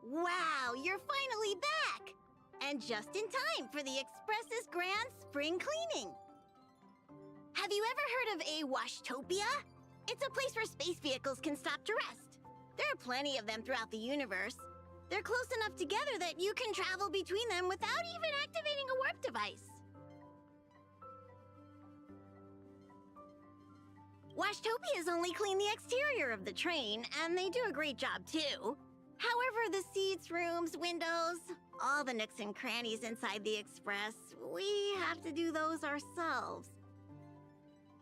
Wow, you're finally back! And just in time for the Express's grand spring cleaning. Have you ever heard of a washtopia? It's a place where space vehicles can stop to rest. There are plenty of them throughout the universe. They're close enough together that you can travel between them without even activating a warp device. Washtopias only clean the exterior of the train, and they do a great job too. However, the seats, rooms, windows, all the nooks and crannies inside the Express, we have to do those ourselves.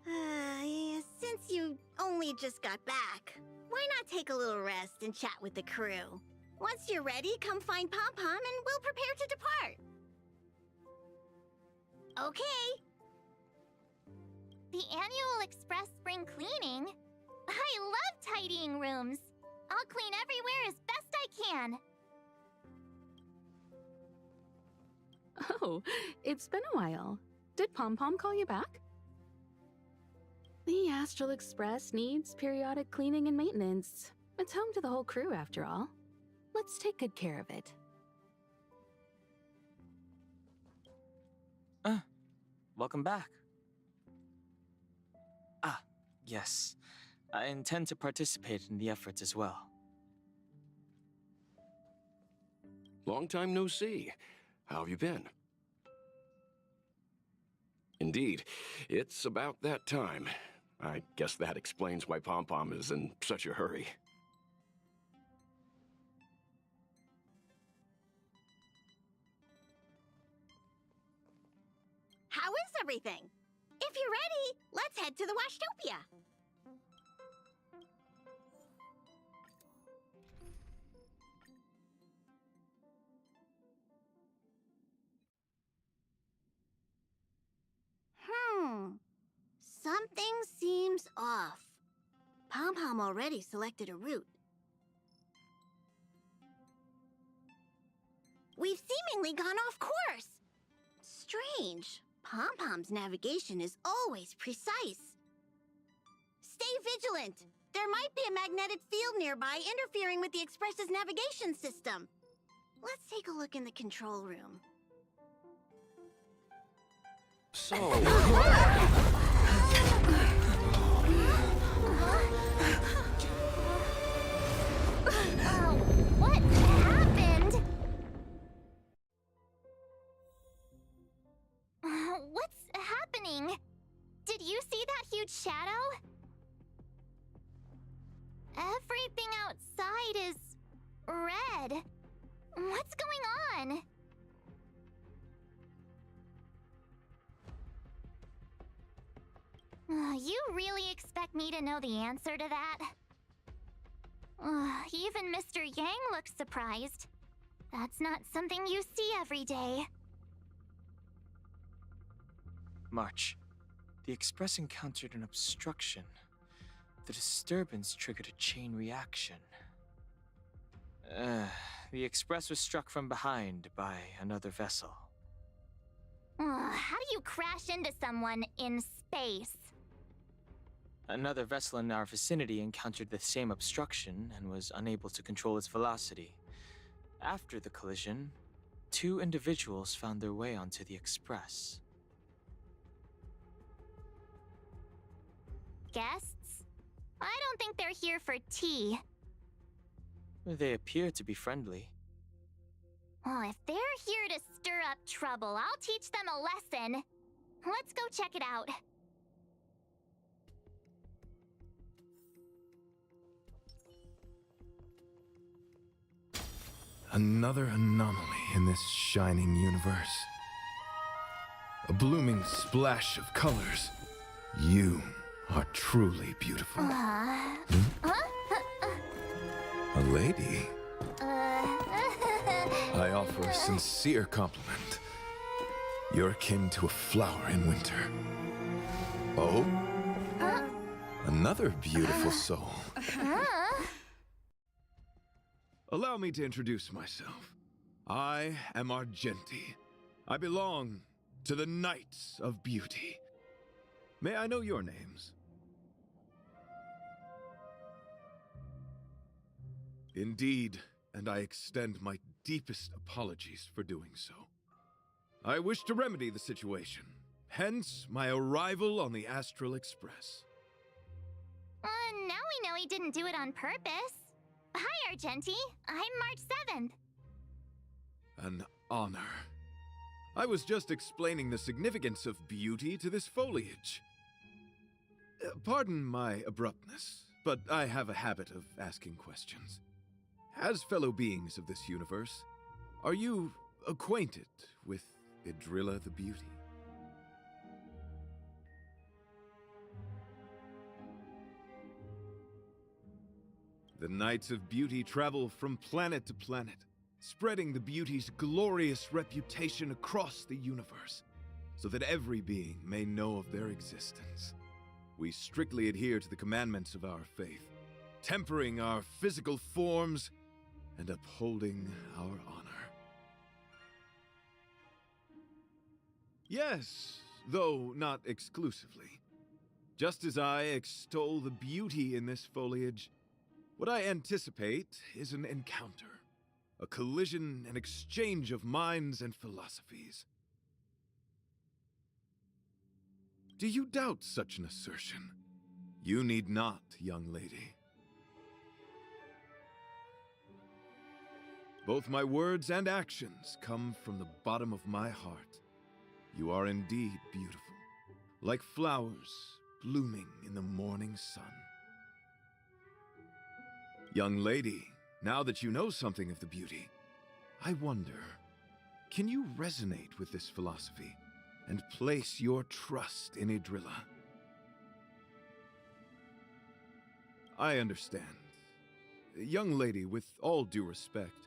Since you only just got back, why not take a little rest and chat with the crew? Once you're ready, come find Pom Pom and we'll prepare to depart. Okay. The annual Express spring cleaning? I love tidying rooms. I'll clean everywhere as best I can. Oh, it's been a while. Did Pom Pom call you back? The Astral Express needs periodic cleaning and maintenance. It's home to the whole crew, after all. Let's take good care of it. Welcome back. Ah, yes. I intend to participate in the efforts as well. Long time no see. How have you been? Indeed, it's about that time. I guess that explains why Pom Pom is in such a hurry. How is everything? If you're ready, let's head to the Washtopia. Something seems off. Pom Pom already selected a route. We've seemingly gone off course. Strange. Pom Pom's navigation is always precise. Stay vigilant. There might be a magnetic field nearby interfering with the Express's navigation system. Let's take a look in the control room. So... What happened? What's happening? Did you see that huge shadow? Everything outside is red. What's going on? You really expect me to know the answer to that? Even Mr. Yang looks surprised. That's not something you see every day. March. The Express encountered an obstruction. The disturbance triggered a chain reaction. The Express was struck from behind by another vessel. How do you crash into someone in space? Another vessel in our vicinity encountered the same obstruction and was unable to control its velocity. After the collision, 2 individuals found their way onto the Express. Guests? I don't think they're here for tea. They appear to be friendly. If they're here to stir up trouble, I'll teach them a lesson. Let's go check it out. Another anomaly in this shining universe. A blooming splash of colors. You are truly beautiful. A lady? I offer a sincere compliment. You're akin to a flower in winter. Oh? Another beautiful soul. Allow me to introduce myself. I am Argenti. I belong to the Knights of Beauty. May I know your names? Indeed, and I extend my deepest apologies for doing so. I wish to remedy the situation, hence my arrival on the Astral Express. Now we know he didn't do it on purpose. Hi, Argenti. I'm March 7th. An honor. I was just explaining the significance of beauty to this foliage. Pardon my abruptness, but I have a habit of asking questions. As fellow beings of this universe, are you acquainted with Idrilla the Beauty? The Knights of Beauty travel from planet to planet, spreading the beauty's glorious reputation across the universe, so that every being may know of their existence. We strictly adhere to the commandments of our faith, tempering our physical forms and upholding our honor. Yes, though not exclusively. Just as I extol the beauty in this foliage, what I anticipate is an encounter, a collision and exchange of minds and philosophies. Do you doubt such an assertion? You need not, young lady. Both my words and actions come from the bottom of my heart. You are indeed beautiful, like flowers blooming in the morning sun. Young lady, now that you know something of the beauty, I wonder, can you resonate with this philosophy and place your trust in Idrilla? I understand. Young lady, with all due respect,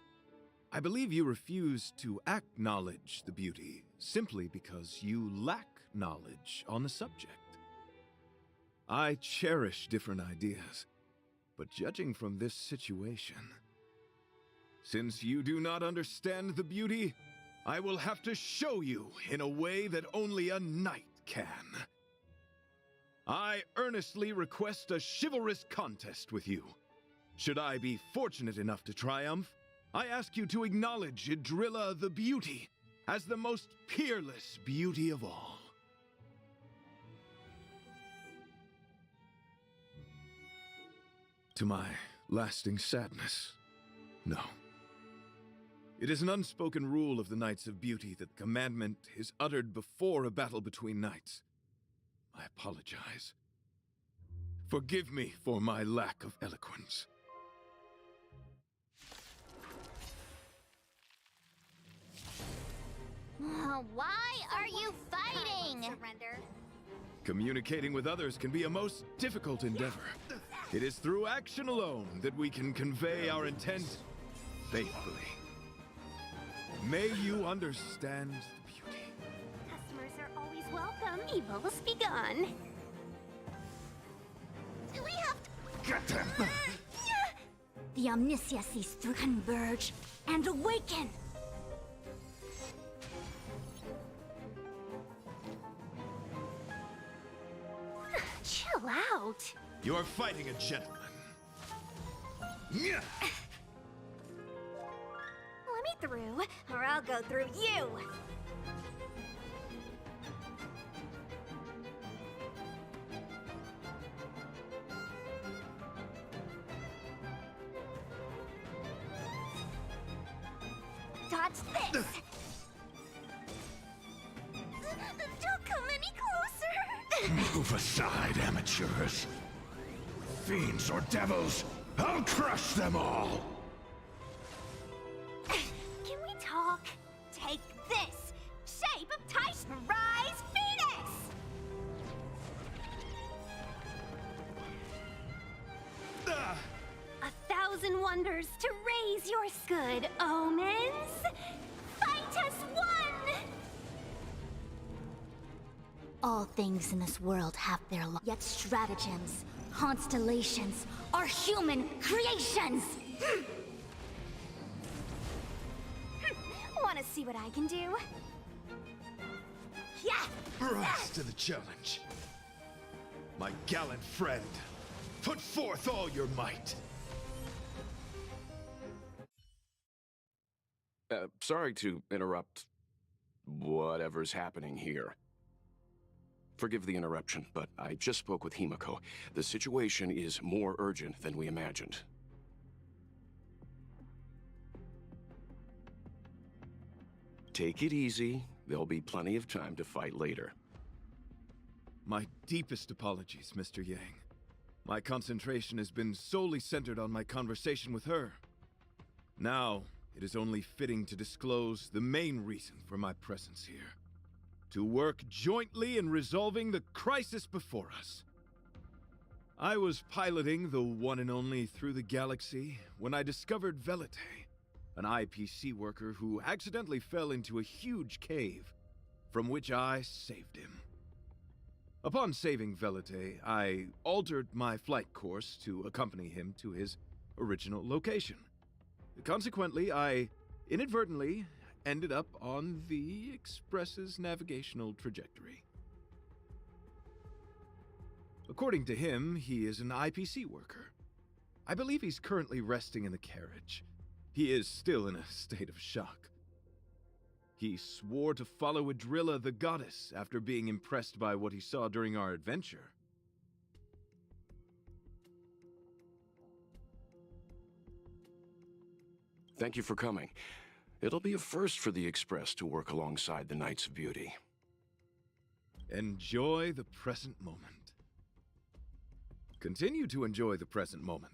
I believe you refuse to acknowledge the beauty simply because you lack knowledge on the subject. I cherish different ideas, but judging from this situation, since you do not understand the beauty, I will have to show you in a way that only a knight can. I earnestly request a chivalrous contest with you. Should I be fortunate enough to triumph, I ask you to acknowledge Idrilla the Beauty as the most peerless beauty of all. To my lasting sadness, no. It is an unspoken rule of the Knights of Beauty that the commandment is uttered before a battle between knights. I apologize. Forgive me for my lack of eloquence. Why are you fighting? Surrender. Communicating with others can be a most difficult endeavor. It is through action alone that we can convey our intent faithfully. May you understand the beauty. Customers are always welcome. Evil's begun. Do we have to... Get them! The Omniscia sees to converge and awaken. Chill out. You are fighting a gentleman. Yeah. Let me through, or I'll go through you. Dodge this! Don't come any closer! Move aside, amateurs. Fiends or devils, I'll crush them all! Can we talk? Take this! Shape of Titan Rise Phoenix! Ah! 1,000 wonders to raise your good omens! Fight as one! All things in this world have their yet stratagems, constellations, are human creations! Wanna see what I can do? Yeah! Rise to the challenge. My gallant friend, put forth all your might. Sorry to interrupt whatever's happening here. Forgive the interruption, but I just spoke with Himiko. The situation is more urgent than we imagined. Take it easy. There'll be plenty of time to fight later. My deepest apologies, Mr. Yang. My concentration has been solely centered on my conversation with her. Now, it is only fitting to disclose the main reason for my presence here. To work jointly in resolving the crisis before us. I was piloting the one and only through the galaxy when I discovered Velite, an IPC worker who accidentally fell into a huge cave, from which I saved him. Upon saving Velite, I altered my flight course to accompany him to his original location. Consequently, I inadvertently ended up on the Express's navigational trajectory. According to him, he is an IPC worker. I believe he's currently resting in the carriage. He is still in a state of shock. He swore to follow Adrilla the goddess after being impressed by what he saw during our adventure. Thank you for coming. It'll be a first for the Express to work alongside the Knights of Beauty. Enjoy the present moment. Continue to enjoy the present moment.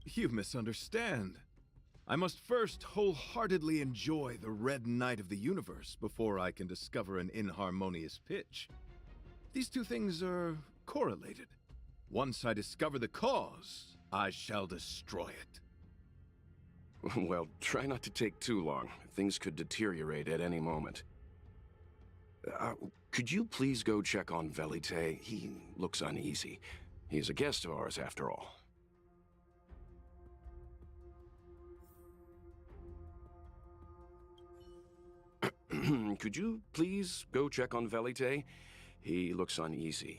You misunderstand. I must first wholeheartedly enjoy the red night of the universe before I can discover an inharmonious pitch. These two things are correlated. Once I discover the cause, I shall destroy it. Well, try not to take too long. Things could deteriorate at any moment. Could you please go check on Velite? He looks uneasy. He's a guest of ours, after all. Could you please go check on Velite? He looks uneasy.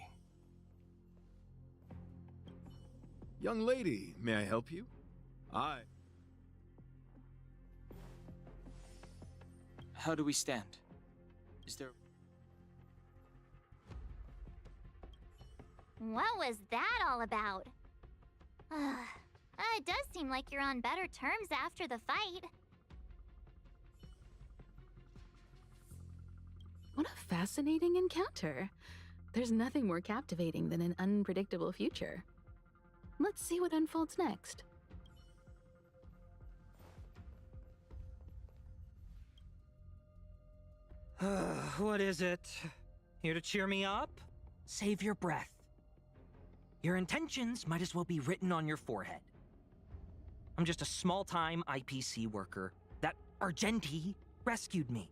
Young lady, may I help you? How do we stand? Is there... What was that all about? It does seem like you're on better terms after the fight. What a fascinating encounter. There's nothing more captivating than an unpredictable future. Let's see what unfolds next. What is it? Here to cheer me up? Save your breath. Your intentions might as well be written on your forehead. I'm just a small-time IPC worker. That Argenti rescued me.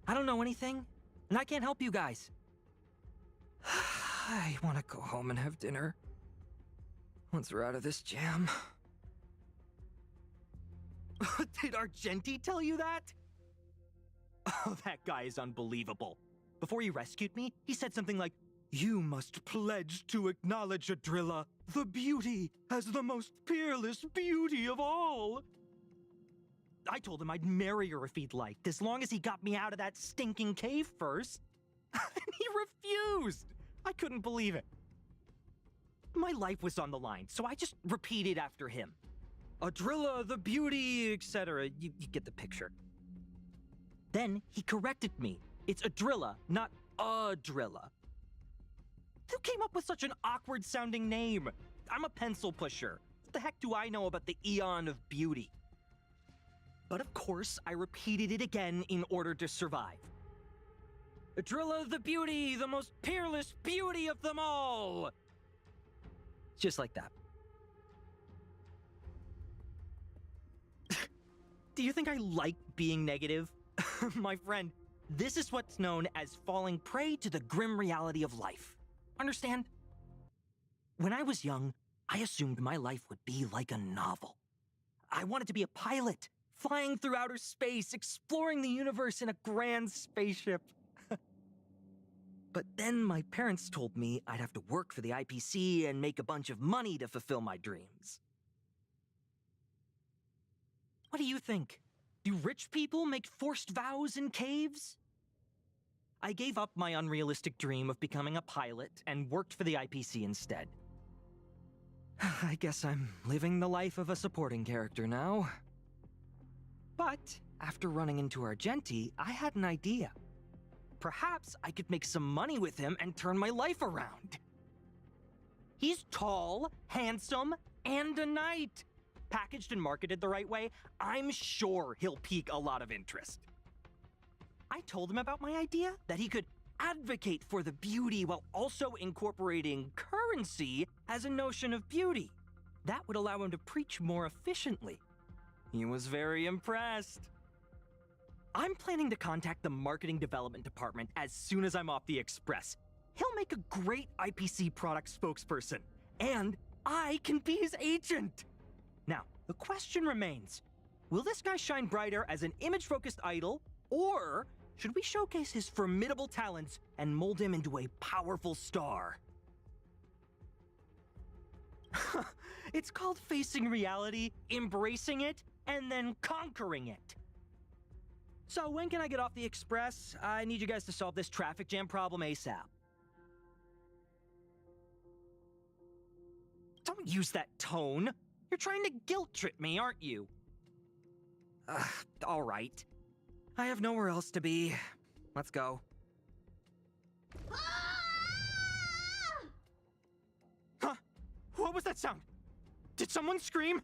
I don't know anything, and I can't help you guys. I want to go home and have dinner. Once we're out of this jam. Did Argenti tell you that? Oh, that guy is unbelievable. Before he rescued me, he said something like, "You must pledge to acknowledge Adrilla, the beauty, as the most peerless beauty of all." I told him I'd marry her if he'd liked, as long as he got me out of that stinking cave first. And he refused. I couldn't believe it. My life was on the line, so I just repeated after him. Adrilla, the beauty, etc. You get the picture. Then he corrected me. It's Adrilla, not Adrilla. Who came up with such an awkward-sounding name? I'm a pencil pusher. What the heck do I know about the Eon of Beauty? But of course, I repeated it again in order to survive. Adrilla the beauty, the most peerless beauty of them all! Just like that. Do you think I like being negative? My friend, this is what's known as falling prey to the grim reality of life. Understand? When I was young, I assumed my life would be like a novel. I wanted to be a pilot, flying through outer space, exploring the universe in a grand spaceship. But then my parents told me I'd have to work for the IPC and make a bunch of money to fulfill my dreams. What do you think? Do rich people make forced vows in caves? I gave up my unrealistic dream of becoming a pilot and worked for the IPC instead. I guess I'm living the life of a supporting character now. But after running into Argenti, I had an idea. Perhaps I could make some money with him and turn my life around. He's tall, handsome, and a knight. Packaged and marketed the right way, I'm sure he'll pique a lot of interest. I told him about my idea, that he could advocate for the beauty while also incorporating currency as a notion of beauty. That would allow him to preach more efficiently. He was very impressed. I'm planning to contact the marketing development department as soon as I'm off the Express. He'll make a great IPC product spokesperson, and I can be his agent. Now, the question remains, will this guy shine brighter as an image-focused idol, or should we showcase his formidable talents and mold him into a powerful star? It's called facing reality, embracing it, and then conquering it. So when can I get off the Express? I need you guys to solve this traffic jam problem ASAP. Don't use that tone. You're trying to guilt trip me, aren't you? All right. I have nowhere else to be. Let's go. Huh? What was that sound? Did someone scream?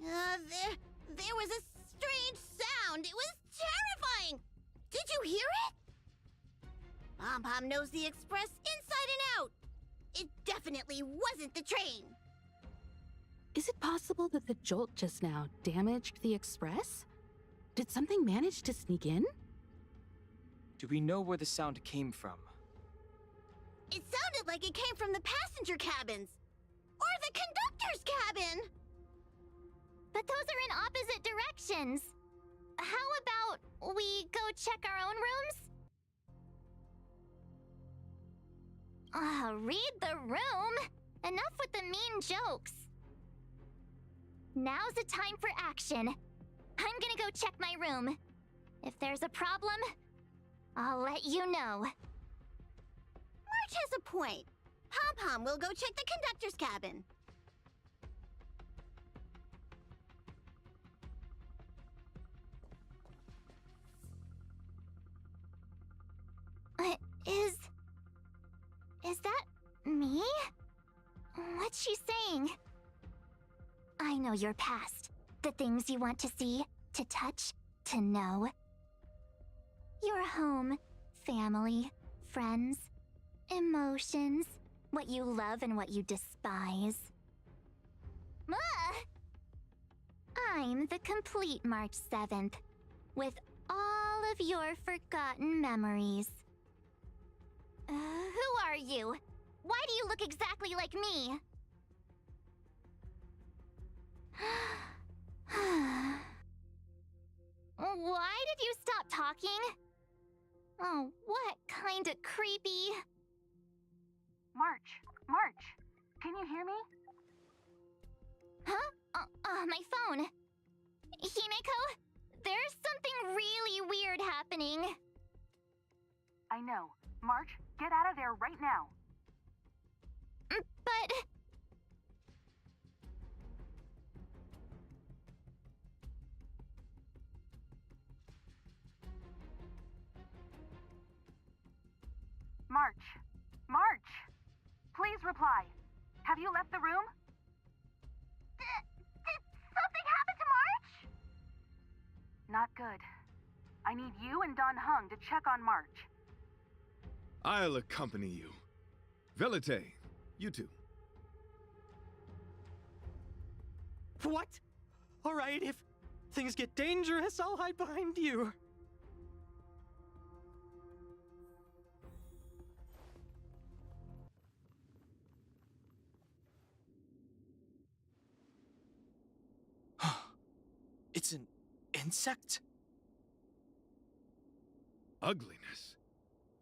There was a strange sound. It was terrifying. Did you hear it? Pom-Pom knows the Express inside and out. It definitely wasn't the train. Is it possible that the jolt just now damaged the Express? Did something manage to sneak in? Do we know where the sound came from? It sounded like it came from the passenger cabins. Or the conductor's cabin. But those are in opposite directions. How about we go check our own rooms? Read the room. Enough with the mean jokes. Now's the time for action. I'm gonna go check my room. If there's a problem, I'll let you know. March has a point. Pom-Pom will go check the conductor's cabin. Is that me? What's she saying? I know your past. The things you want to see, to touch, to know. Your home, family, friends, emotions, what you love and what you despise. I'm the complete March 7th, with all of your forgotten memories. Who are you? Why do you look exactly like me? Why did you stop talking? Oh, what kind of creepy... March, can you hear me? Huh? My phone. Himeko, there's something really weird happening. I know. March, get out of there right now. But... March! Please reply. Have you left the room? Did something happen to March? Not good. I need you and Don Hung to check on March. I'll accompany you. Velite, you two. What? All right, if things get dangerous, I'll hide behind you. It's an insect? Ugliness.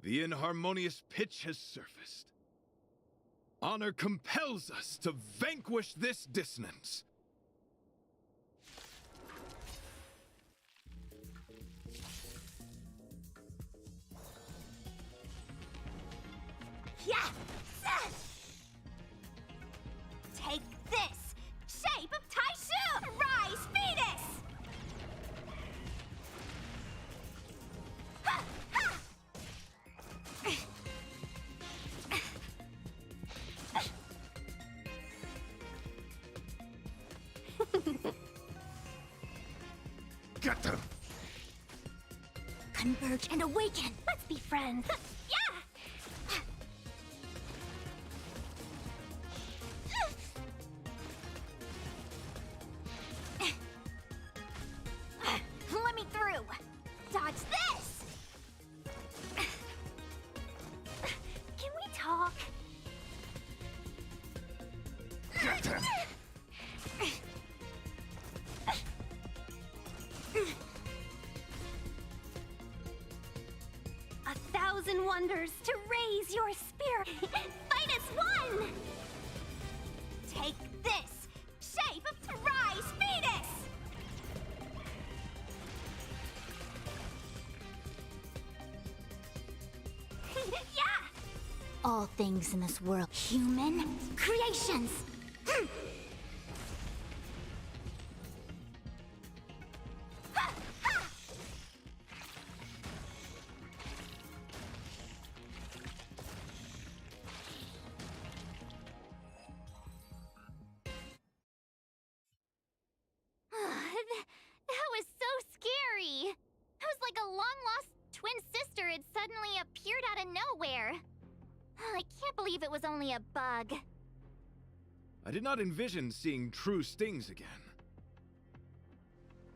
The inharmonious pitch has surfaced. Honor compels us to vanquish this dissonance. Yeah! Take this! Shape of Taishu! Rise, Fetus! Ha! Ha! Get them! Converge and awaken! Let's be friends! Yeah! Let me through! Dodge this! Can we talk? Get them! A thousand wonders to raise your spirit! Fight as one! Take this! Shape of Rise, Fetus! Yeah! All things in this world, human creations! Ha! Ha! That was so scary! It was like a long-lost twin sister had suddenly appeared out of nowhere. I can't believe it was only a bug. I did not envision seeing true stings again.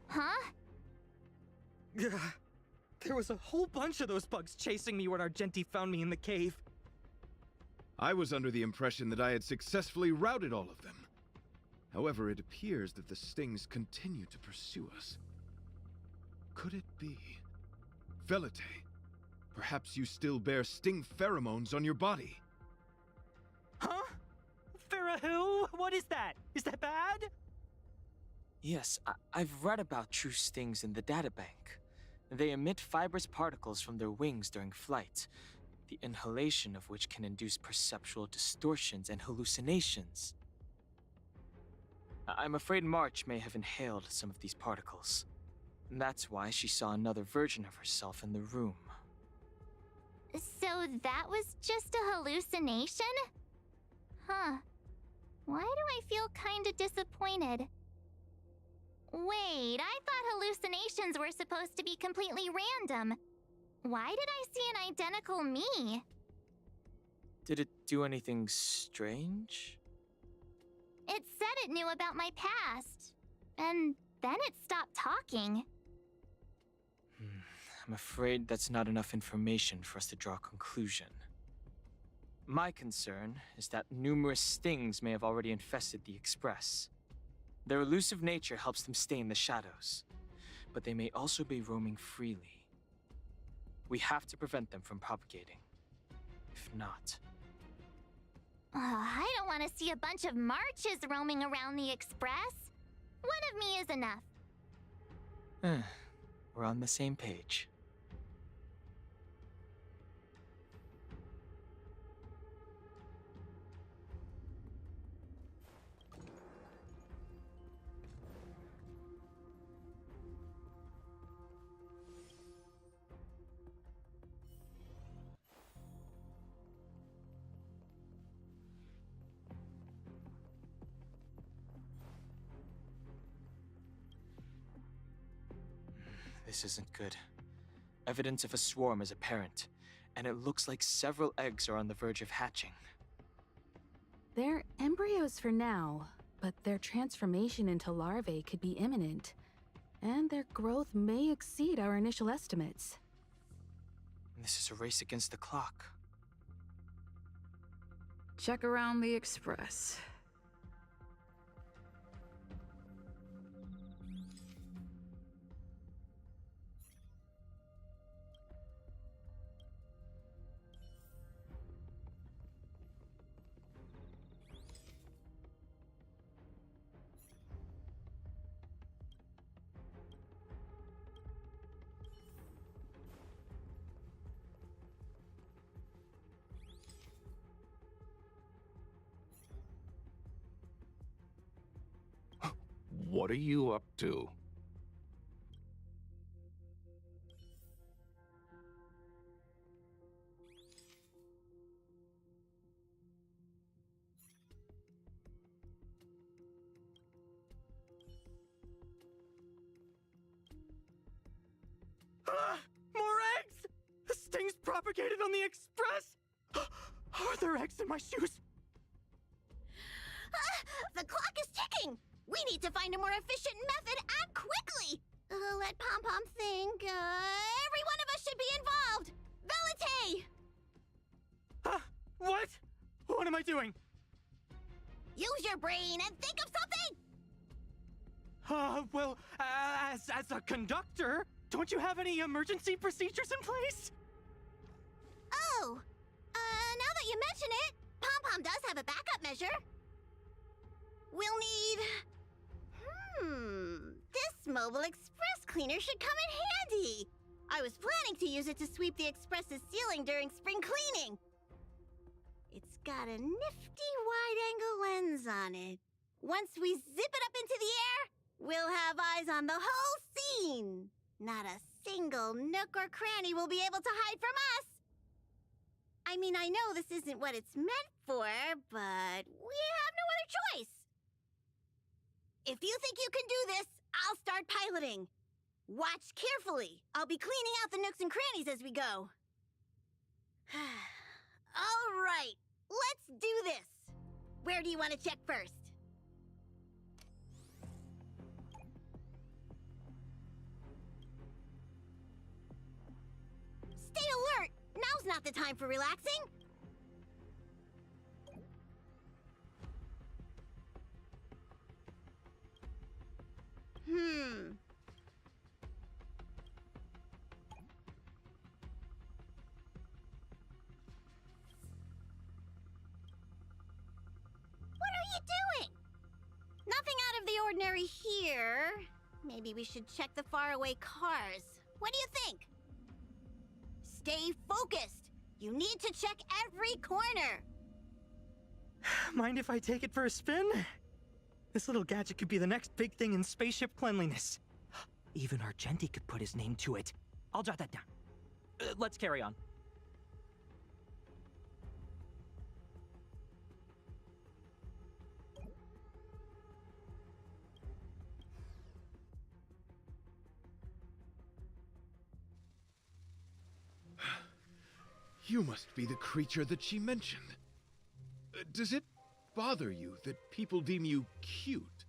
Huh? There was a whole bunch of those bugs chasing me when Argenti found me in the cave. I was under the impression that I had successfully routed all of them. However, it appears that the stings continue to pursue us. Could it be? Velite, perhaps you still bear sting pheromones on your body. Huh? Farah, what is that? Is that bad? Yes, I've read about true stings in the databank. They emit fibrous particles from their wings during flight, the inhalation of which can induce perceptual distortions and hallucinations. I'm afraid March may have inhaled some of these particles. That's why she saw another version of herself in the room. So that was just a hallucination? Huh. Why do I feel kinda disappointed? Wait, I thought hallucinations were supposed to be completely random. Why did I see an identical me? Did it do anything strange? It said it knew about my past. And then it stopped talking. I'm afraid that's not enough information for us to draw a conclusion. My concern is that numerous stings may have already infested the Express. Their elusive nature helps them stay in the shadows, but they may also be roaming freely. We have to prevent them from propagating. If not... I don't want to see a bunch of marches roaming around the Express. One of me is enough. We're on the same page. This isn't good. Evidence of a swarm is apparent, and it looks like several eggs are on the verge of hatching. They're embryos for now, but their transformation into larvae could be imminent, and their growth may exceed our initial estimates. This is a race against the clock. Check around the Express. What are you up to? More eggs! This thing's propagated on the Express! Are there eggs in my shoes? The clock is ticking! We need to find a more efficient method and quickly! Let Pom Pom think. Every one of us should be involved! Valete! What? What am I doing? Use your brain and think of something! Well, as a conductor, don't you have any emergency procedures in place? Oh, now that you mention it, Pom Pom does have a backup measure. We'll need... This mobile express cleaner should come in handy. I was planning to use it to sweep the express's ceiling during spring cleaning. It's got a nifty wide-angle lens on it. Once we zip it up into the air, we'll have eyes on the whole scene. Not a single nook or cranny will be able to hide from us. I mean, I know this isn't what it's meant for, but we have no other choice. If you think you can do this, I'll start piloting. Watch carefully. I'll be cleaning out the nooks and crannies as we go. All right, let's do this. Where do you want to check first? Stay alert! Now's not the time for relaxing. What are you doing? Nothing out of the ordinary here. Maybe we should check the faraway cars. What do you think? Stay focused. You need to check every corner. Mind if I take it for a spin? This little gadget could be the next big thing in spaceship cleanliness. Even Argenti could put his name to it. I'll jot that down. Let's carry on. You must be the creature that she mentioned. Does it bother you that people deem you cute?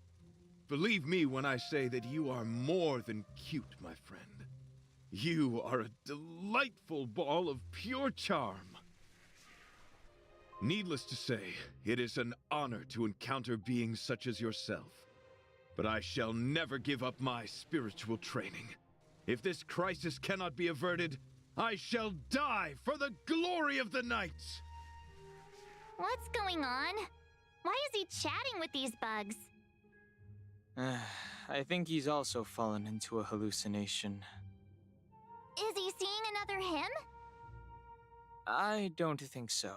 Believe me when I say that you are more than cute, my friend. You are a delightful ball of pure charm. Needless to say, it is an honor to encounter beings such as yourself. But I shall never give up my spiritual training. If this crisis cannot be averted, I shall die for the glory of the Knights! What's going on? Why is he chatting with these bugs? I think he's also fallen into a hallucination. Is he seeing another him? I don't think so.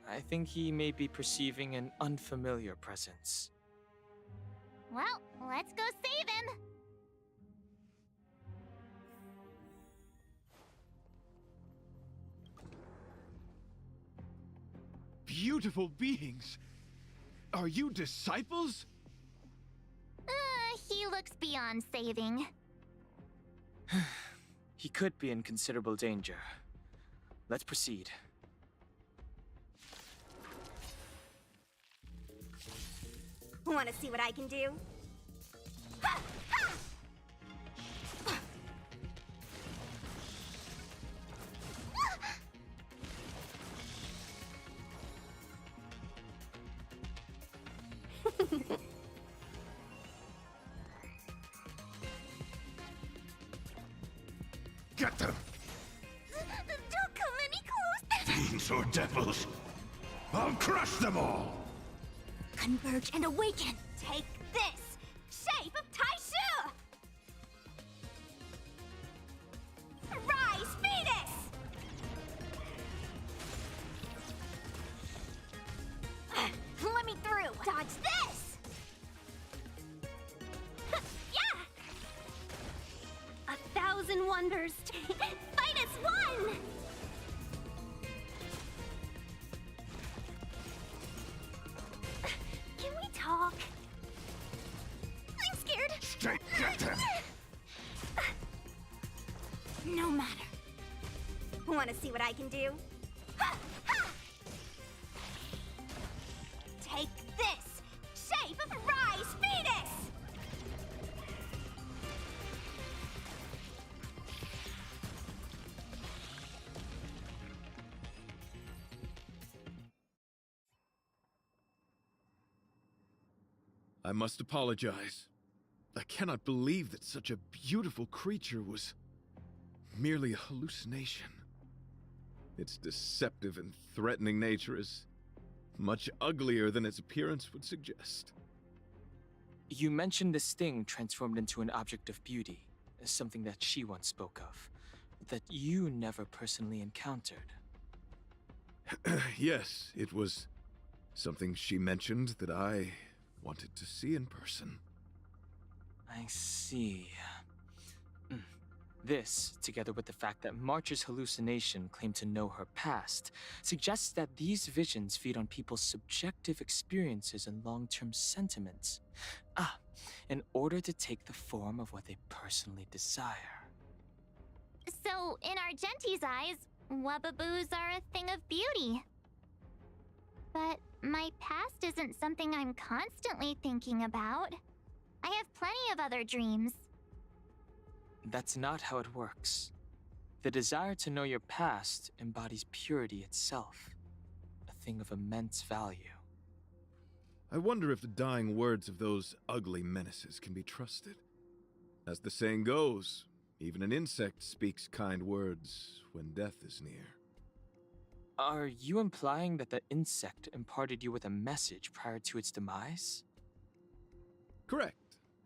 I think he may be perceiving an unfamiliar presence. Well, let's go save him! Beautiful beings! Are you disciples? He looks beyond saving. He could be in considerable danger. Let's proceed. Want to see what I can do? Ha! Ha! Get them! Don't come any closer! Fiends or devils! I'll crush them all! Converge and awaken! Take this! Shape of Taishu! Rise, Phoenix! Let me through! Dodge this! 1,000 wonders. Fight as one! Can we talk? I'm scared. Stay dead. No matter. Want to see what I can do? Ha! Ha! Take this! Shape of Rise Phoenix! I must apologize. I cannot believe that such a beautiful creature was merely a hallucination. Its deceptive and threatening nature is much uglier than its appearance would suggest. You mentioned the sting transformed into an object of beauty, something that she once spoke of, that you never personally encountered. Yes, it was something she mentioned that I wanted to see in person. I see. This, together with the fact that March's hallucination claimed to know her past, suggests that these visions feed on people's subjective experiences and long-term sentiments. In order to take the form of what they personally desire. So, in Argenti's eyes, Wubbaboos are a thing of beauty. But my past isn't something I'm constantly thinking about. I have plenty of other dreams. That's not how it works. The desire to know your past embodies purity itself, a thing of immense value. I wonder if the dying words of those ugly menaces can be trusted. As the saying goes, even an insect speaks kind words when death is near. Are you implying that the insect imparted you with a message prior to its demise? Correct.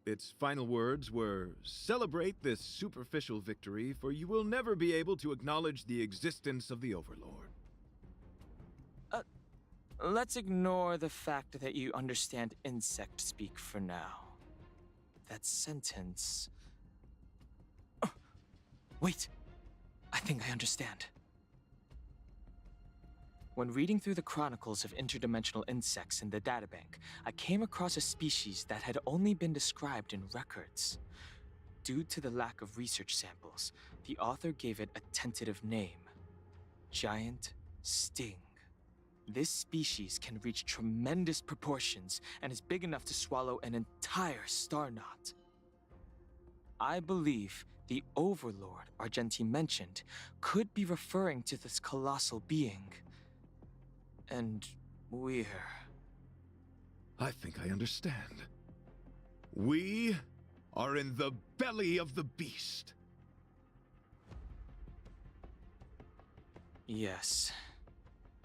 Its final words were, "Celebrate this superficial victory, for you will never be able to acknowledge the existence of the Overlord." Let's ignore the fact that you understand insect speak for now. That sentence... Wait! I think I understand. When reading through the chronicles of interdimensional insects in the databank, I came across a species that had only been described in records. Due to the lack of research samples, the author gave it a tentative name: Giant Sting. This species can reach tremendous proportions and is big enough to swallow an entire star knot. I believe the Overlord Argenti mentioned could be referring to this colossal being. And we're... I think I understand. We are in the belly of the beast. Yes,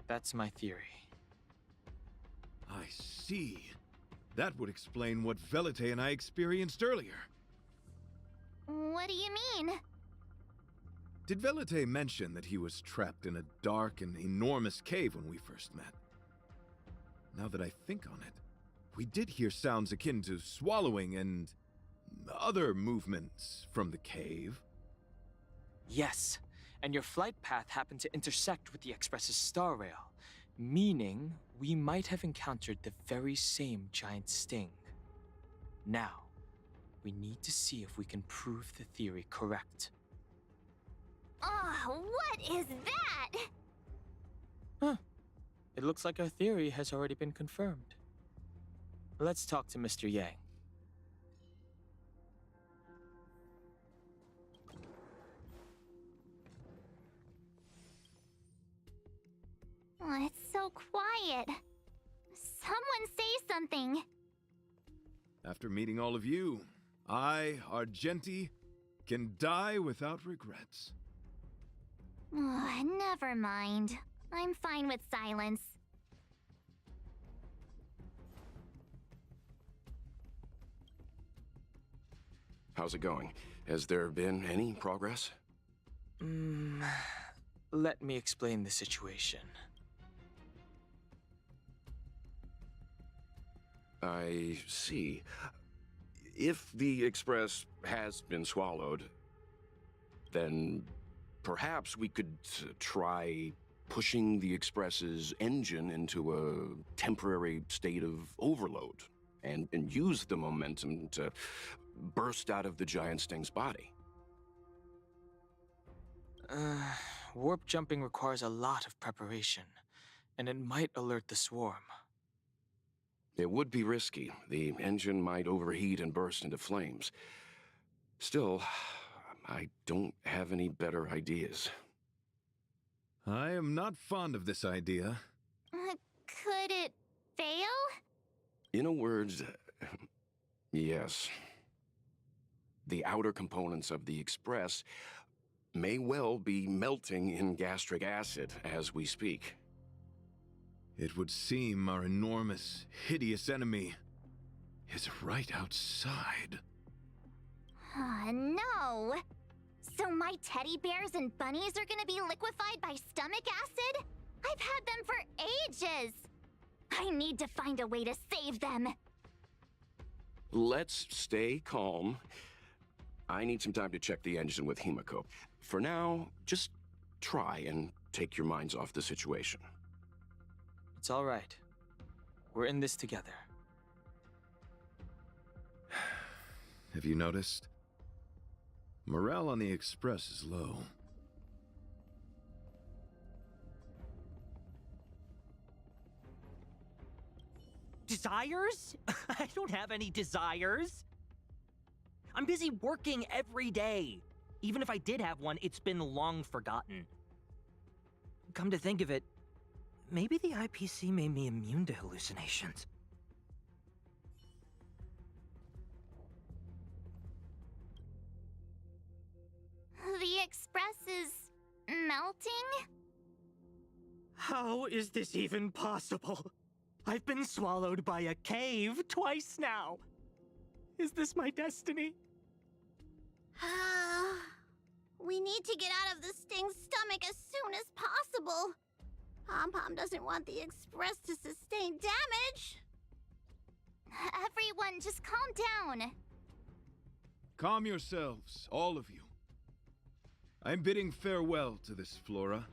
that's my theory. I see. That would explain what Velite and I experienced earlier. What do you mean? Did Velite mention that he was trapped in a dark and enormous cave when we first met? Now that I think on it, we did hear sounds akin to swallowing and other movements from the cave. Yes, and your flight path happened to intersect with the Express's star rail, meaning we might have encountered the very same giant sting. Now, we need to see if we can prove the theory correct. Oh, what is that? Huh. It looks like our theory has already been confirmed. Let's talk to Mr. Yang. Oh, it's so quiet. Someone say something. After meeting all of you, I, Argenti, can die without regrets. Oh, never mind. I'm fine with silence. How's it going? Has there been any progress? Let me explain the situation. I see. If the Express has been swallowed, then perhaps we could try pushing the Express's engine into a temporary state of overload and use the momentum to burst out of the giant sting's body. Warp jumping requires a lot of preparation, and it might alert the swarm. It would be risky. The engine might overheat and burst into flames. Still, I don't have any better ideas. I am not fond of this idea. Could it fail? In a word, yes. The outer components of the Express may well be melting in gastric acid as we speak. It would seem our enormous, hideous enemy is right outside. No! So my teddy bears and bunnies are gonna be liquefied by stomach acid? I've had them for ages! I need to find a way to save them! Let's stay calm. I need some time to check the engine with Himiko. For now, just try and take your minds off the situation. It's all right. We're in this together. Have you noticed? Morale on the Express is low. Desires? I don't have any desires. I'm busy working every day. Even if I did have one, it's been long forgotten. Come to think of it, maybe the IPC made me immune to hallucinations. The Express is melting? How is this even possible? I've been swallowed by a cave twice now. Is this my destiny? We need to get out of the Sting's stomach as soon as possible. Pom-Pom doesn't want the Express to sustain damage. Everyone, just calm down. Calm yourselves, all of you. I'm bidding farewell to this Flora.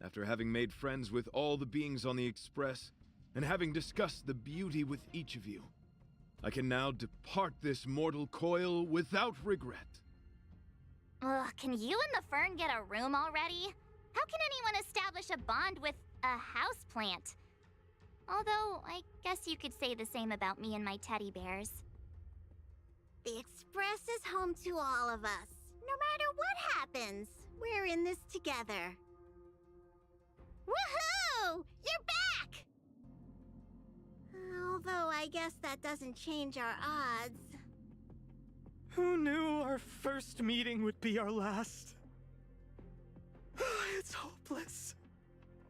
After having made friends with all the beings on the Express, and having discussed the beauty with each of you, I can now depart this mortal coil without regret. Ugh, can you and the Fern get a room already? How can anyone establish a bond with a houseplant? Although, I guess you could say the same about me and my teddy bears. The Express is home to all of us. No matter what happens, we're in this together. Woohoo! You're back! Although I guess that doesn't change our odds. Who knew our first meeting would be our last? It's hopeless.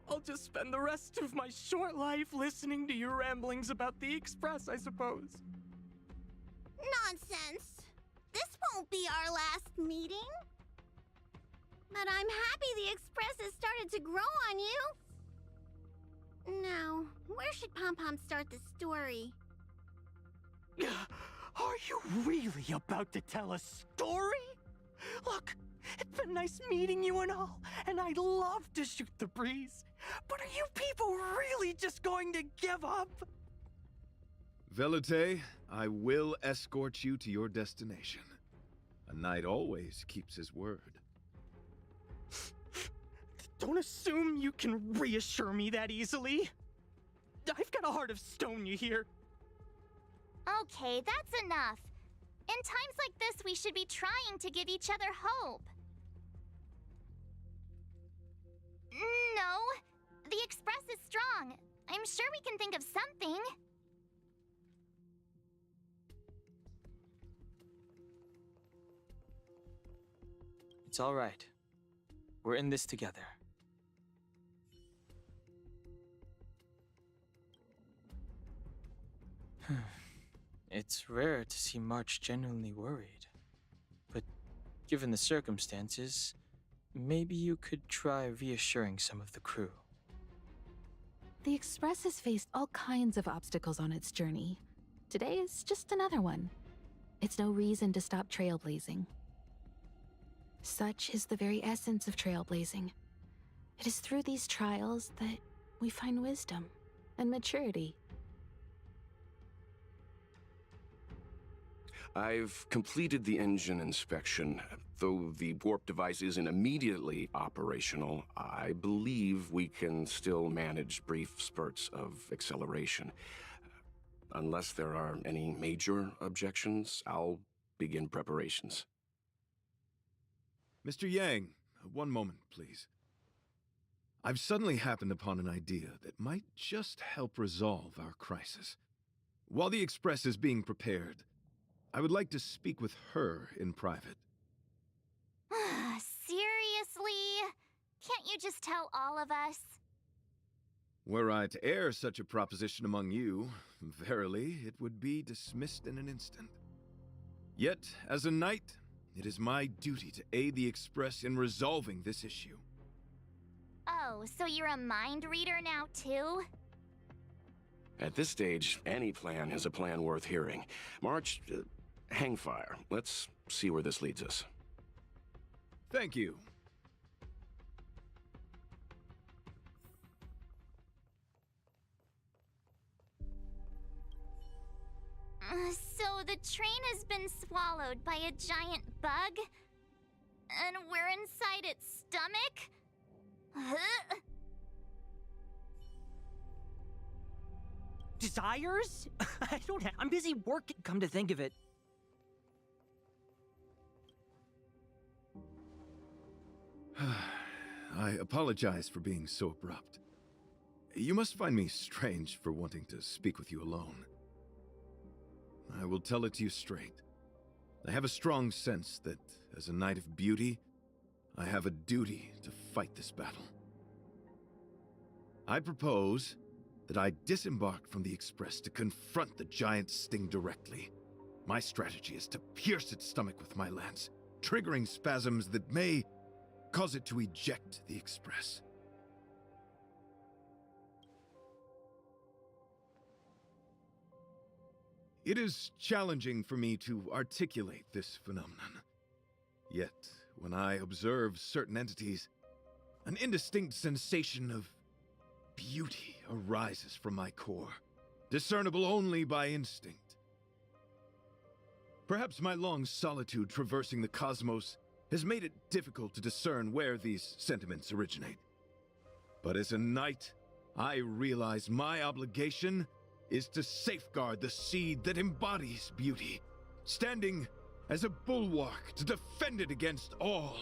I'll just spend the rest of my short life listening to your ramblings about the Express, I suppose. Nonsense! This won't be our last meeting. But I'm happy the Express has started to grow on you. Now, where should Pom-Pom start the story? Are you really about to tell a story? Look, it's been nice meeting you and all, and I'd love to shoot the breeze. But are you people really just going to give up? Velute, I will escort you to your destination. A knight always keeps his word. Don't assume you can reassure me that easily. I've got a heart of stone, you hear? Okay, that's enough. In times like this, we should be trying to give each other hope. No, the Express is strong. I'm sure we can think of something. It's all right. We're in this together. It's rare to see March genuinely worried. But given the circumstances, maybe you could try reassuring some of the crew. The Express has faced all kinds of obstacles on its journey. Today is just another one. It's no reason to stop trailblazing. Such is the very essence of trailblazing. It is through these trials that we find wisdom and maturity. I've completed the engine inspection. Though the warp device isn't immediately operational, I believe we can still manage brief spurts of acceleration. Unless there are any major objections, I'll begin preparations. Mr. Yang, one moment, please. I've suddenly happened upon an idea that might just help resolve our crisis. While the Express is being prepared, I would like to speak with her in private. Seriously? Can't you just tell all of us? Were I to air such a proposition among you, verily, it would be dismissed in an instant. Yet, as a knight, it is my duty to aid the Express in resolving this issue. Oh, so you're a mind reader now, too? At this stage, any plan is a plan worth hearing. March, hang fire. Let's see where this leads us. Thank you. So the train has been swallowed by a giant bug? And we're inside its stomach? Huh? Desires? I'm busy working, come to think of it. I apologize for being so abrupt. You must find me strange for wanting to speak with you alone. I will tell it to you straight. I have a strong sense that, as a knight of beauty, I have a duty to fight this battle. I propose that I disembark from the Express to confront the giant sting directly. My strategy is to pierce its stomach with my lance, triggering spasms that may cause it to eject the Express. It is challenging for me to articulate this phenomenon. Yet, when I observe certain entities, an indistinct sensation of beauty arises from my core, discernible only by instinct. Perhaps my long solitude traversing the cosmos has made it difficult to discern where these sentiments originate. But as a knight, I realize my obligation is to safeguard the seed that embodies beauty, standing as a bulwark to defend it against all.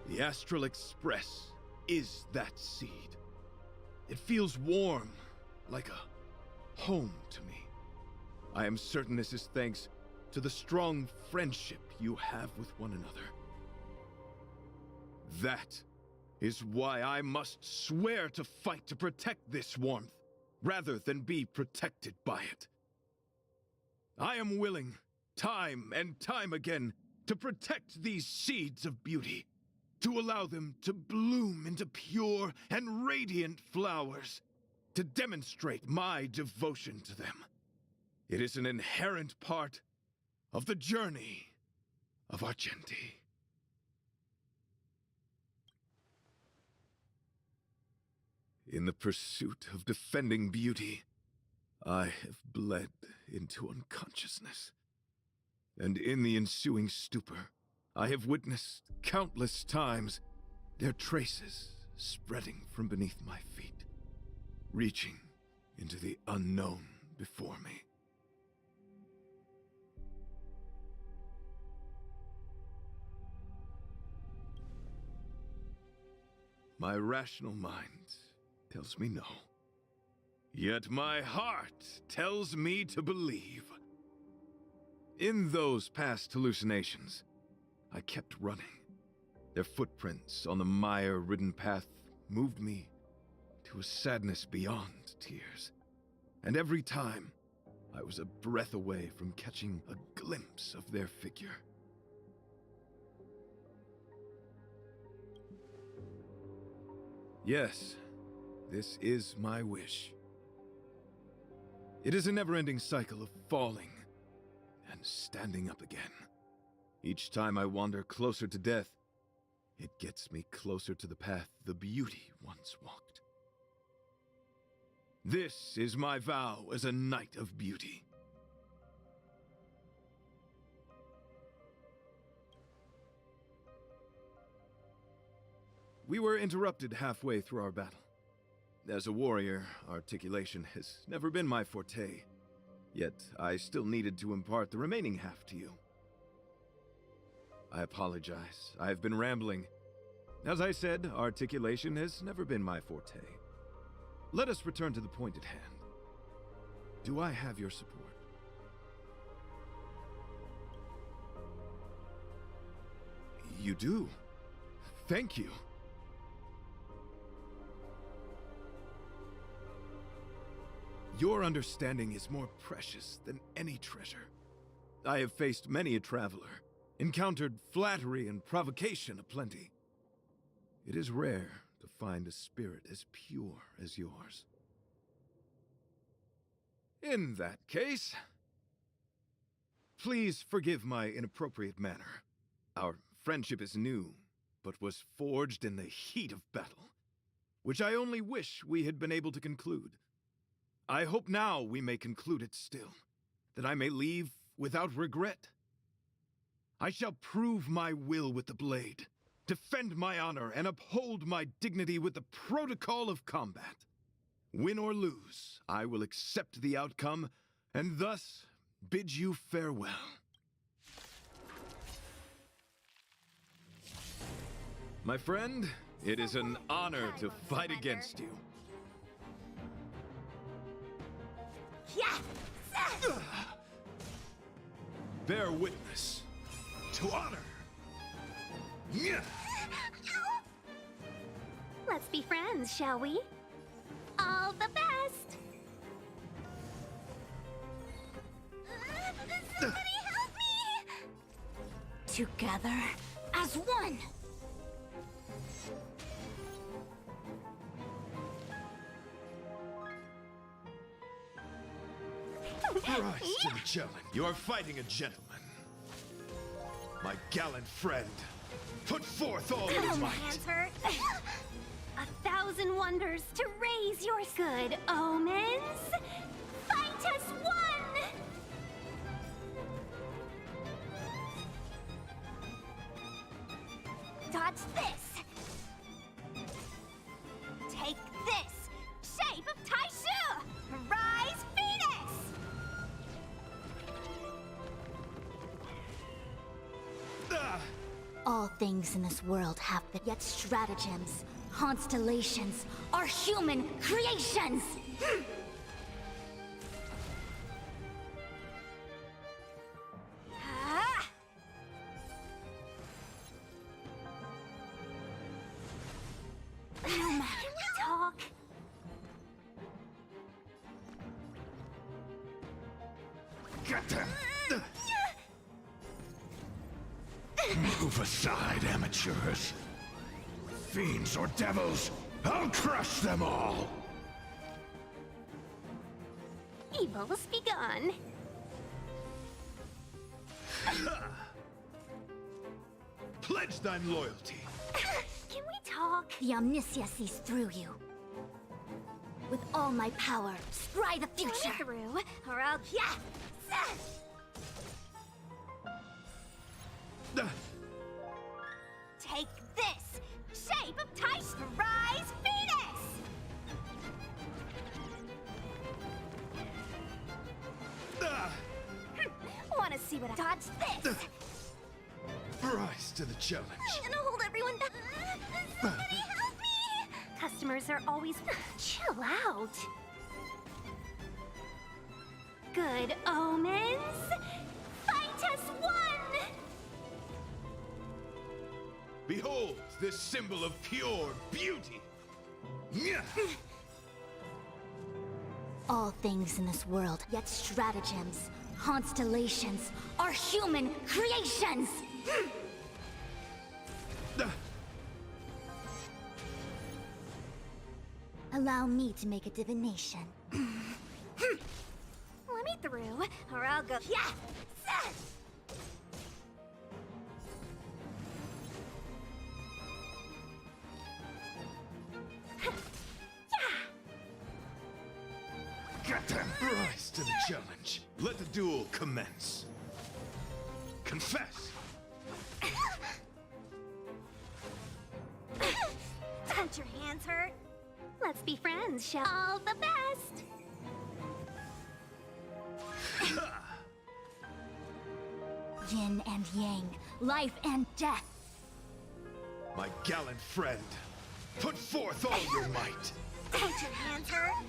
The Astral Express is that seed. It feels warm, like a home to me. I am certain this is thanks to the strong friendship you have with one another. That is why I must swear to fight to protect this warmth, rather than be protected by it. I am willing, time and time again, to protect these seeds of beauty, to allow them to bloom into pure and radiant flowers, to demonstrate my devotion to them. It is an inherent part of the journey of Argenti. In the pursuit of defending beauty, I have bled into unconsciousness. And in the ensuing stupor, I have witnessed countless times their traces spreading from beneath my feet, reaching into the unknown before me. My rational mind tells me no. Yet my heart tells me to believe. In those past hallucinations, I kept running. Their footprints on the mire-ridden path moved me to a sadness beyond tears. And every time, I was a breath away from catching a glimpse of their figure. Yes, this is my wish. It is a never-ending cycle of falling and standing up again. Each time I wander closer to death, it gets me closer to the path the beauty once walked. This is my vow as a knight of beauty. We were interrupted halfway through our battle. As a warrior, articulation has never been my forte. Yet, I still needed to impart the remaining half to you. I apologize. I have been rambling. As I said, articulation has never been my forte. Let us return to the point at hand. Do I have your support? You do. Thank you. Your understanding is more precious than any treasure. I have faced many a traveler, encountered flattery and provocation aplenty. It is rare to find a spirit as pure as yours. In that case, please forgive my inappropriate manner. Our friendship is new, but was forged in the heat of battle, which I only wish we had been able to conclude. I hope now we may conclude it still, that I may leave without regret. I shall prove my will with the blade, defend my honor, and uphold my dignity with the protocol of combat. Win or lose, I will accept the outcome, and thus bid you farewell. My friend, it is an honor to fight against you. Bear witness to honor. Let's be friends, shall we? All the best! Somebody help me! Together as one! Rise to the challenge. You are fighting a gentleman. My gallant friend, put forth all your My might. hands hurt. 1,000 wonders to raise your good omens. Fight as one! Dodge this. Take this. Shape of Taishu. Rise, Venus. All things in this world have been, yet stratagems, constellations, are human creations! Ah! No matter, can we talk? Get them! Move aside, amateurs. Fiends or devils, I'll crush them all! Evils be gone. Pledge thine loyalty. Can we talk? The omniscia sees through you. With all my power, scry the future! Through, or I'll... Take this! Shape of Taish! Rise, Venus! Wanna see what I... Dodge this! Rise to the challenge. I'm gonna hold everyone back. Somebody help me! Customers are always... Chill out. Good omens! Fight as one! Behold this symbol of pure beauty. All things in this world, yet stratagems, constellations, are human creations! Allow me to make a divination. Let me through, or I'll go... challenge. Let the duel commence. Confess! Don't your hands hurt? Let's be friends, shall all the best! Yin and yang, life and death. My gallant friend, put forth all your might. Don't your hands hurt?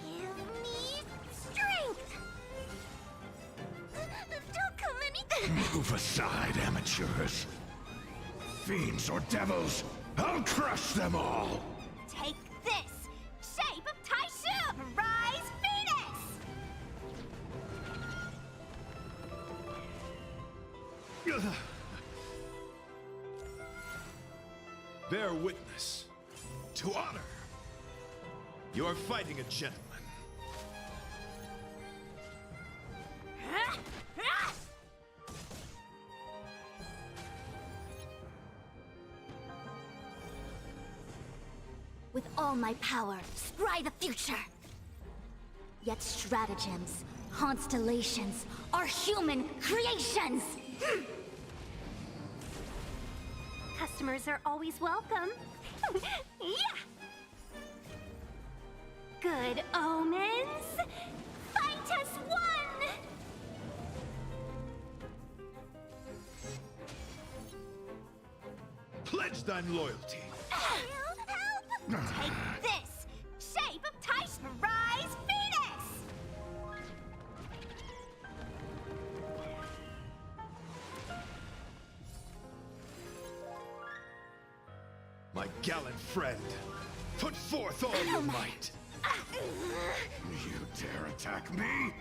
Give me strength! Don't come any... Move aside, amateurs. Fiends or devils, I'll crush them all! Take this! Shape of Taishu! Rise, Phoenix! Bear witness. To honor. You are fighting a gentleman. With all my power, scry the future! Yet stratagems, constellations, are human creations! Customers are always welcome. Yeah! Good omens! Fight as one! Pledge thine loyalty. Help! Take this! Shape of Taishu! Rise, Phoenix! My gallant friend, put forth all your might. You dare attack me?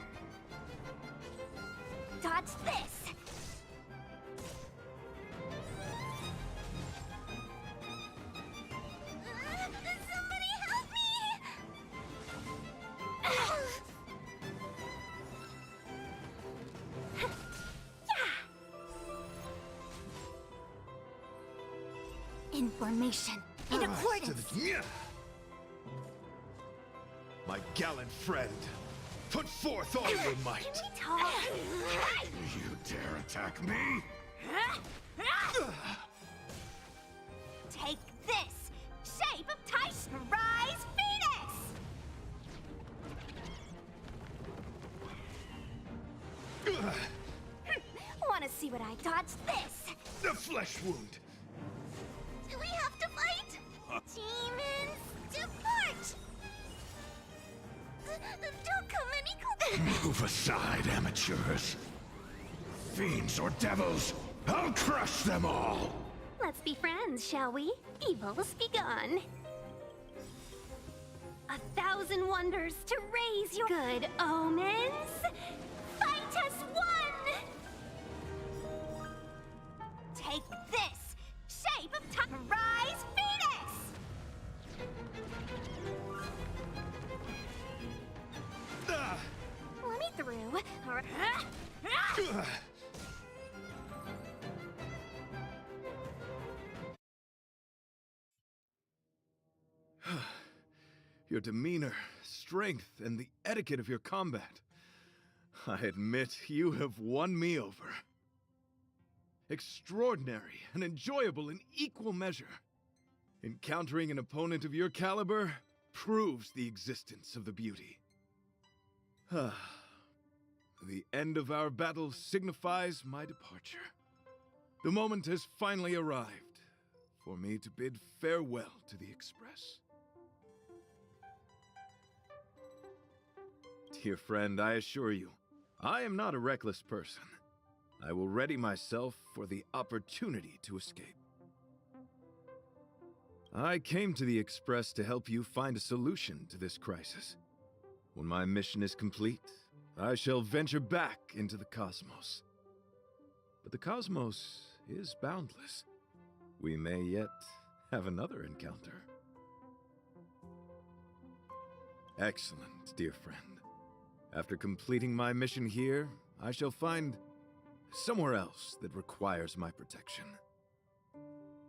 Dodge this! Somebody help me! Information in accordance. My gallant friend, put forth all your might. You dare attack me? Take this! Shape of Taishu! Rise, Phoenix! Wanna see what I dodged this? The flesh wound. Do we have to fight? Demons, depart! Don't come any closer! Move aside, amateurs. Fiends or devils, I'll crush them all! Let's be friends, shall we? Evils be gone. 1,000 wonders to raise your good omens! Fight as one! Take this! Shape of time! Rise, Phoenix! Let me through. Your demeanor, strength, and the etiquette of your combat. I admit you have won me over. Extraordinary and enjoyable in equal measure. Encountering an opponent of your caliber proves the existence of the beauty. The end of our battle signifies my departure. The moment has finally arrived for me to bid farewell to the Express. Dear friend, I assure you, I am not a reckless person. I will ready myself for the opportunity to escape. I came to the Express to help you find a solution to this crisis. When my mission is complete, I shall venture back into the cosmos. But the cosmos is boundless. We may yet have another encounter. Excellent, dear friend. After completing my mission here, I shall find somewhere else that requires my protection.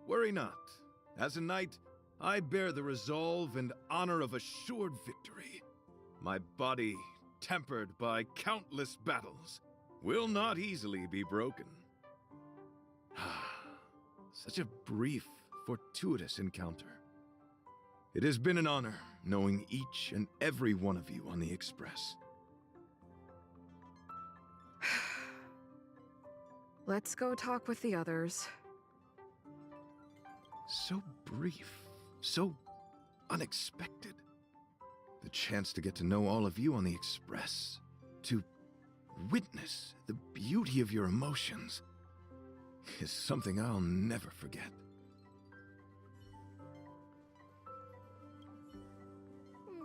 Worry not. As a knight, I bear the resolve and honor of assured victory. my body, tempered by countless battles, will not easily be broken. Such a brief, fortuitous encounter. It has been an honor knowing each and every one of you on the Express. Let's go talk with the others. So brief, so unexpected. The chance to get to know all of you on the Express, to witness the beauty of your emotions, is something I'll never forget.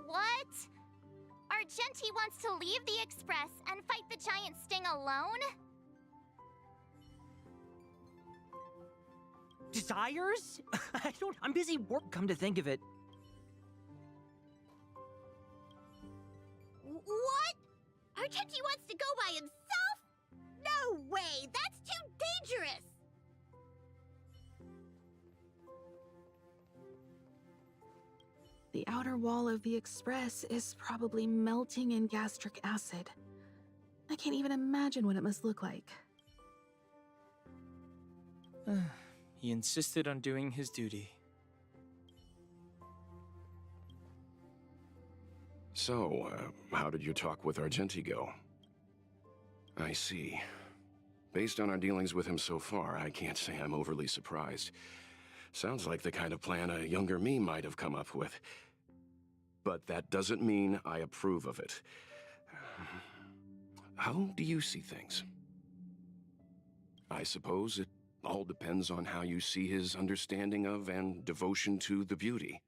What? Argenti wants to leave the Express and fight the giant sting alone? Desires? I'm busy work, come to think of it. What? Argenti wants to go by himself? No way! That's too dangerous! The outer wall of the Express is probably melting in gastric acid. I can't even imagine what it must look like. He insisted on doing his duty. So, how did your talk with Argenti go? I see. Based on our dealings with him so far, I can't say I'm overly surprised. Sounds like the kind of plan a younger me might have come up with. But that doesn't mean I approve of it. How do you see things? I suppose it all depends on how you see his understanding of and devotion to the beauty.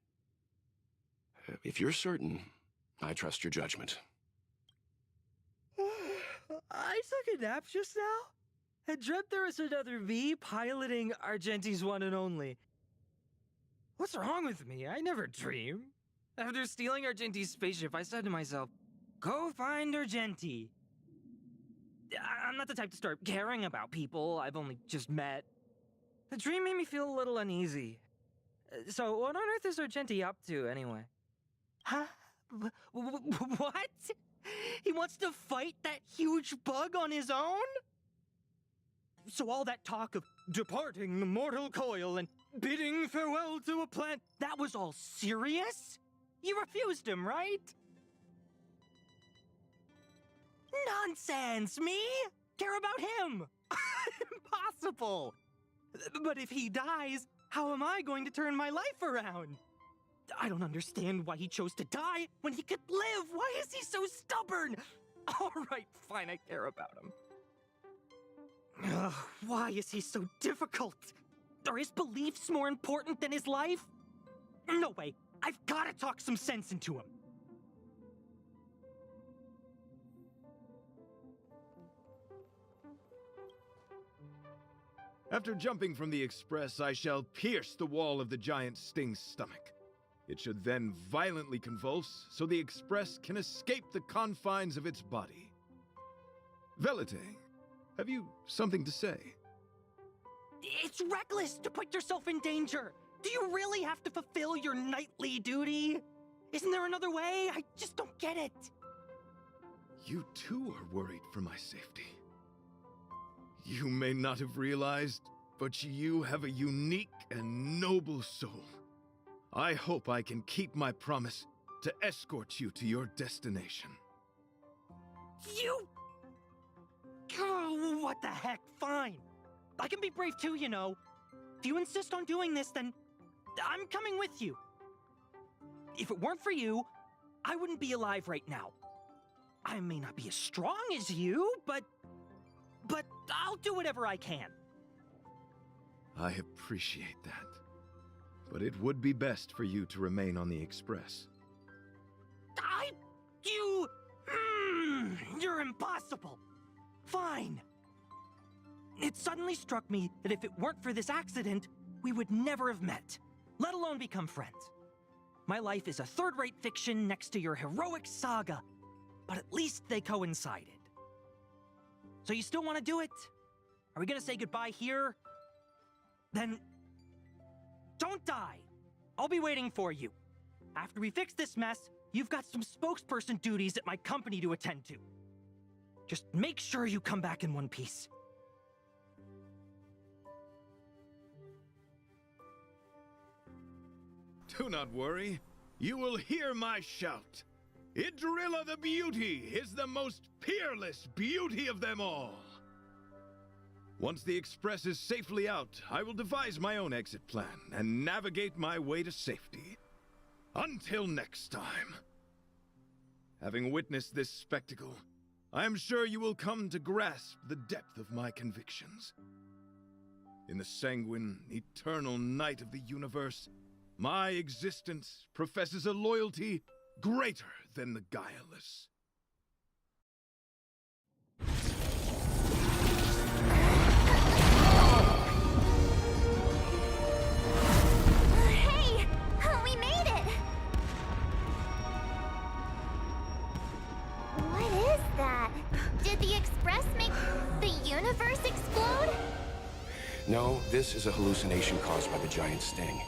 If you're certain, I trust your judgment. I took a nap just now. I dreamt there was another me piloting Argenti's one and only. What's wrong with me? I never dream. After stealing Argenti's spaceship, I said to myself, go find Argenti. I'm not the type to start caring about people I've only just met. The dream made me feel a little uneasy. So what on earth is Argenti up to, anyway? Huh? What? He wants to fight that huge bug on his own? So all that talk of departing the mortal coil and bidding farewell to a plant, that was all serious? You refused him, right? Nonsense! Me? Care about him? Impossible! But if he dies, how am I going to turn my life around? I don't understand why he chose to die when he could live. Why is he so stubborn? All right, fine, I care about him. Ugh, why is he so difficult? Are his beliefs more important than his life? No way. I've got to talk some sense into him. After jumping from the Express, I shall pierce the wall of the giant sting's stomach. It should then violently convulse, so the Express can escape the confines of its body. Velite, have you something to say? It's reckless to put yourself in danger. Do you really have to fulfill your nightly duty? Isn't there another way? I just don't get it. You too are worried for my safety. You may not have realized, but you have a unique and noble soul. I hope I can keep my promise to escort you to your destination. You... Oh, what the heck? Fine. I can be brave too, you know. If you insist on doing this, then I'm coming with you. If it weren't for you, I wouldn't be alive right now. I may not be as strong as you, but I'll do whatever I can. I appreciate that. But it would be best for you to remain on the Express. You're impossible. Fine. It suddenly struck me that if it weren't for this accident, we would never have met, let alone become friends. My life is a third-rate fiction next to your heroic saga, but at least they coincided. So you still want to do it? Are we gonna say goodbye here? Then don't die. I'll be waiting for you. After we fix this mess, you've got some spokesperson duties at my company to attend to. Just make sure you come back in one piece. Do not worry. You will hear my shout. Idrilla the Beauty is the most peerless beauty of them all. Once the Express is safely out, I will devise my own exit plan and navigate my way to safety. Until next time. Having witnessed this spectacle, I am sure you will come to grasp the depth of my convictions. In the sanguine, eternal night of the universe, my existence professes a loyalty greater than the guileless. Hey! We made it! What is that? Did the Express make the universe explode? No, this is a hallucination caused by the giant sting.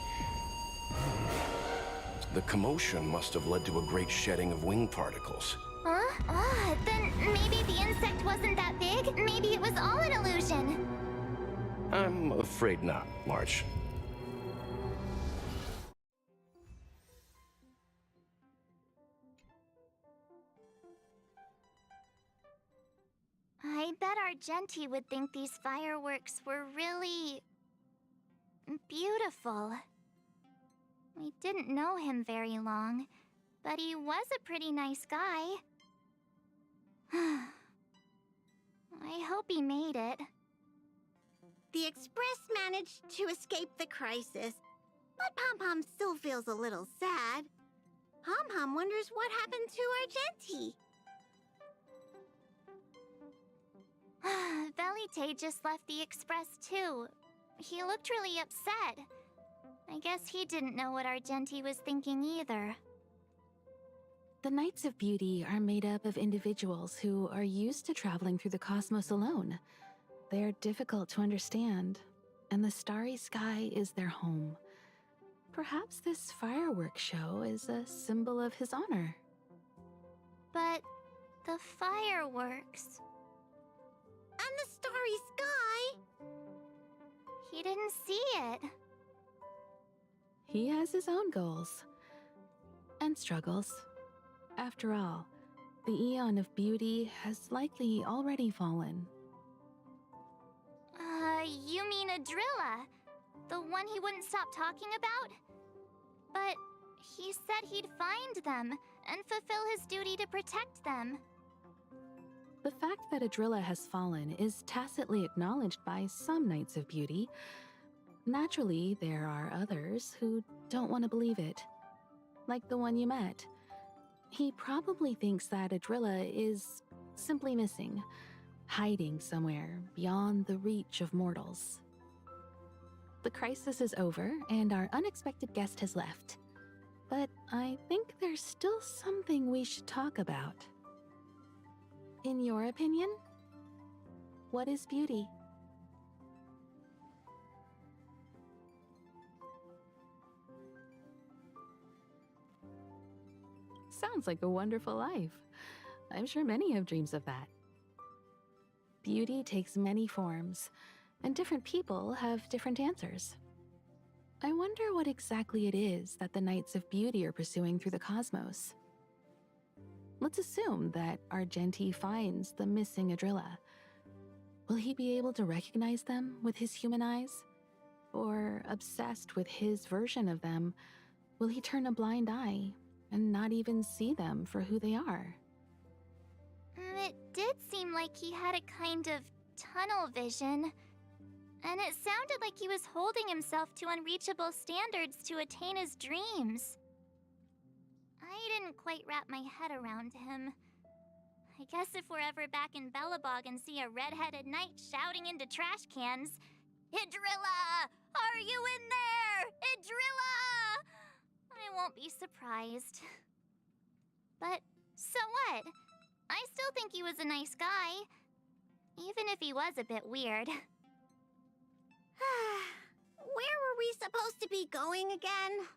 The commotion must have led to a great shedding of wing particles. Huh? Then maybe the insect wasn't that big? Maybe it was all an illusion. I'm afraid not, March. I bet Argenti would think these fireworks were really beautiful. We didn't know him very long, but he was a pretty nice guy. I hope he made it. The Express managed to escape the crisis, but Pom-Pom still feels a little sad. Pom-Pom wonders what happened to Argenti. Velite just left the Express too. He looked really upset. I guess he didn't know what Argenti was thinking either. The Knights of Beauty are made up of individuals who are used to traveling through the cosmos alone. They're difficult to understand, and the starry sky is their home. Perhaps this fireworks show is a symbol of his honor. But the fireworks... And the starry sky! He didn't see it. He has his own goals and struggles. After all, the Eon of Beauty has likely already fallen. You mean Adrilla? The one he wouldn't stop talking about? But he said he'd find them and fulfill his duty to protect them. The fact that Adrilla has fallen is tacitly acknowledged by some Knights of Beauty. Naturally, there are others who don't want to believe it. Like the one you met. He probably thinks that Adrilla is simply missing, hiding somewhere beyond the reach of mortals. The crisis is over, and our unexpected guest has left. But I think there's still something we should talk about. In your opinion, what is beauty? Sounds like a wonderful life. I'm sure many have dreams of that. Beauty takes many forms, and different people have different answers. I wonder what exactly it is that the Knights of Beauty are pursuing through the cosmos. Let's assume that Argenti finds the missing Adrilla. Will he be able to recognize them with his human eyes? Or, obsessed with his version of them, will he turn a blind eye and not even see them for who they are? It did seem like he had a kind of tunnel vision. And it sounded like he was holding himself to unreachable standards to attain his dreams. I didn't quite wrap my head around him. I guess if we're ever back in Belobog and see a red-headed knight shouting into trash cans, "Idrilla! Are you in there? Idrilla!" I won't be surprised. But so what? I still think he was a nice guy. Even if he was a bit weird. Where were we supposed to be going again?